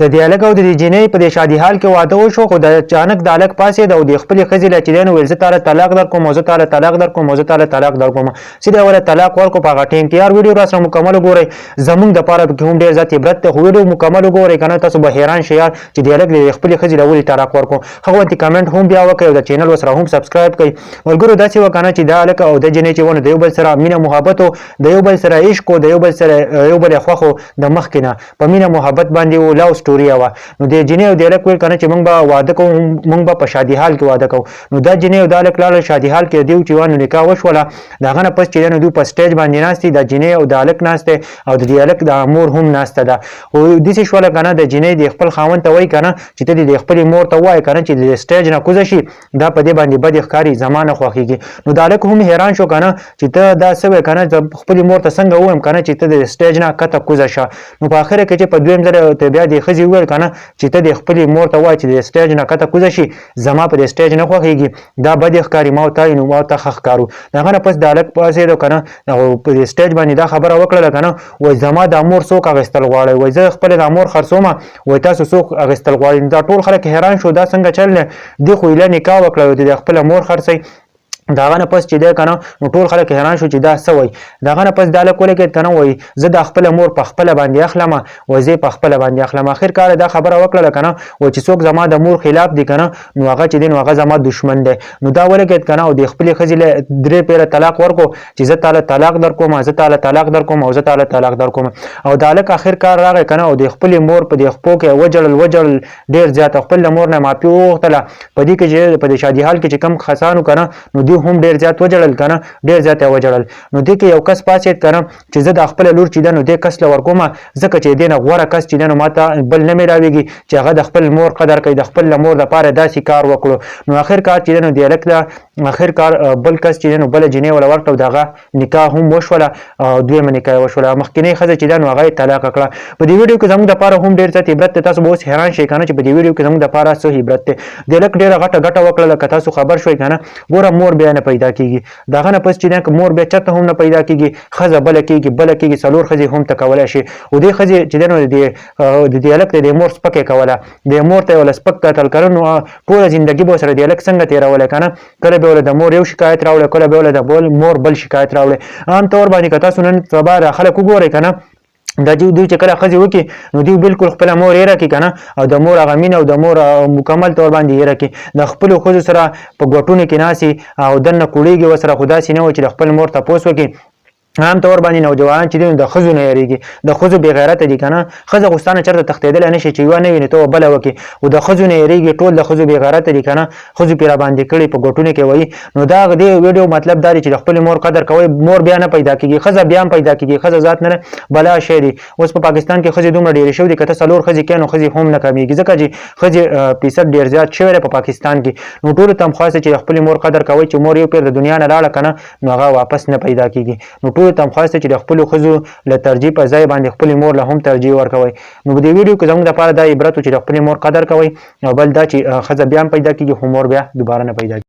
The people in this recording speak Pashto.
د دې هلک او د دې جینۍ په دې شادي حال کې واده وشو خو د اچانک د هلک پاڅېد او د خپلې ښځې له چې دی نو ویل زه تاله طلاق درکوم او زه تاله طلاق درکوم او زه تاله طلاق درکوم سیده وله طلاق ورکړو په هغه ټایم کې یار ویډیو راسره مکمل وګورئ زموږ دپاره پکې هم ډېر زیات عبرت دی خو ویډیو مکمل وګورئ که نه تاسو به حیران شئ یار چې د هلک د خپلې ښځې له ولې طلاق ورکړو هغه ورته کمنټ هم بیا وکړئ او د چینل ورسره هم سبسکرایب کړئ ملګرو داسې وه که نه چې دا هلک او د جینۍ چې ونه د یو بل سره مینه محبت و د یو بل سره عشق و د یو بل سره یو بل یې خوښ و د مخکې نه په مینه محبت باندې و لو سټوري وه نو د جینۍ او د هلک ویل که نه چې موږ به واده کوو موږ به په شادي حال کې واده کوو نو دا جینۍ او دا هلک لاړل شادي حال کې د دوی چې وه نو نکاح وشوله د هغه نه پس چې دی نو دوی په سټیج باندې ناست دي د جینۍ او د هلک ناست دی او د دې هلک د مور هم ناسته ده خو داسې شوله که نه د جینۍ د خپل خاوند ته وایي که نه چې ته د خپلې مور ته ووایې که نه چې د سټیج نه کوزه شي دا په دې باندې بد ښکاري زما نه خوښېږي نو د هلک هم حیران شو که نه چې ته دا څه وایې که نه زه خپلې مور ته څنګه ووایم که نه چې ته د سټیج نه کته کوزه شه نو په آخره کې چې په دویم ځل ته بیا د ښځې وویل که نه چې ته د خپلې مور ته ووایې چې د سټیج نه کته کوزه شي زما په دې سټیج نه خوښېږي دا بد ښکاري ما ورته وایي نو ما ورته ښه ښکارو د هغه نه پس د هلک پاڅېد که نه په دې سټیج باندې دا خبره وکړله که نه وایي زما دا مور څوک اخیستل غواړئ وایي زه خپله دا مور خرڅومه وایي تاسو څوک اخیستل غواړئ دا ټول خلک حیران شو دا څنګه چل دی دې خو ایله نکاح وکړه او د خپله مور خرڅوي د هغه نه پس چې دی که نه نو ټول خلک حیران شو چې دا څه وایي د هغه نه پس دا هلک ولګېد که نه وایي زه دا خپله مور په خپله باندې اخلمه وایي زه یې په خپله باندې اخلم اخر کار دا خبره وکړله که نه وایي چې څوک زما د مور خلاف دی که نه نو هغه چې دی نو هغه زما دشمن دی نو دا ولګېد که نه او د خپلې ښځې له 3 پیره طلاق ورکړو چې زه تاله طلاق درکوم زه تاله طلاق درکوم او زه تاله طلاق درکوم او د هلک اخر کار راغی که نه او د خپلې مور په دې خپو کې وجړل ډېر زیات او خپل مور نه معافي وغوښتله په دې کې چې په دې شادي حال کې چې کم کسان وو که نه نو دوی هم ډېر زیات وجړل که نه ډېر زیات یې وجړل نو دې کې یو کس پاڅېد که نه چې زه د خپله لور چې ده نو دې کس له ورکومه ځکه چې دې نه غوره کس چې دی نو ما ته بل نه میلاویږي چې هغه د خپل مور قدر کوي د خپل مور دپاره داسې کار وکړو نو آخر کار چې دی نو د هلک د آخر کار بل کس چې دی نو بله جینۍ وله ورکړه او د هغه نکاح هم وشوله او دویمه نکاح یې وشوله مخکینۍ ښځه چې ده نو هغه یې طلاق کړه په دې ویډیو کې زموږ دپاره هم ډېر زیات عبرت دی تاسو به اوس حیران شئ که نه چې په دې ویډیو کې زموږ دپاره څه عبرت دی د هلک ډېره غټه ګټه وکړله که تاسو خبر شوئ که نه ګوره مور بیا نه پیدا کېږي د هغه نه پس چې دی مور بیا چېرته هم نه پیدا کېږي ښځه بله کېږي 4 ښځې هم ته کولی شي او دې ښځې چې دی نو د دې هلک د دې مور سپک یې کوله د مور ته یې وله سپک کتل که نو ټوله زندګي به ورسره د هلک څنګه تېرولی که نه کله به یې وله د مور یو شکایت راوړی کله به یې وله د مور بل شکایت راوړی عام طور باندې که تاسو نن سبا دا خلک وګورئ که نه دا دوی چې کله ښځې وکړي نو دوی بالکل خپله مور هېره کړي که نه او د مور هغه مینه او د مور مکمل طور باندې هېره کړي د خپلو ښځو سره په ګوټونو کې ناستي او دننه کوړېږي ورسره خو داسې نه وي چې د خپل مور تپوس وکړي عام طور باندې نوجوانان چې دي د ښځو نه یېرېږي د ښځو بې غیرته دي که نه ښځه خو ستا نه چېرته تښتېدلی نه شي چې یوه نه وي نو ته به بله وکړې خو د ښځو نه یېرېږي ټول د ښځو بې غیرته دي که نه ښځو پرې راباندې کړي په ګوټونو کې وایي نو دا دې ویډیو مطلب دا دی چې د خپلې مور قدر کوئ مور بیا نه پیدا کېږي ښځه بیا هم پیدا کېږي ښځه ذات نه بلا شی دی اوس په پاکستان کې ښځې دومره ډېرې شوي دي که ته 4 ښځې کړې نو ښځې هم نه کمېږي ځکه چې ښځې فیصد ډېر زیات شوی دی په پاکستان کې نو ټولو ته هم خواست چې د خپلې مور قدر کوئ چې مور یو پیر د دنیا نه لاړه که نه نو هغه واپس نه پیدا کېږي نو ټولو ته هم خواست چې د خپلو ښځو له ترجیح په ځای باندې خپلې مور له هم ترجیح ورکوئ نو په دې ویډیو کې زموږ دپاره دا عبرت و چې د خپلې مور قدر کوئ او بل دا چې ښځه بیا هم پیدا کېږي خو مور بیا دوباره نه پیدا کېږي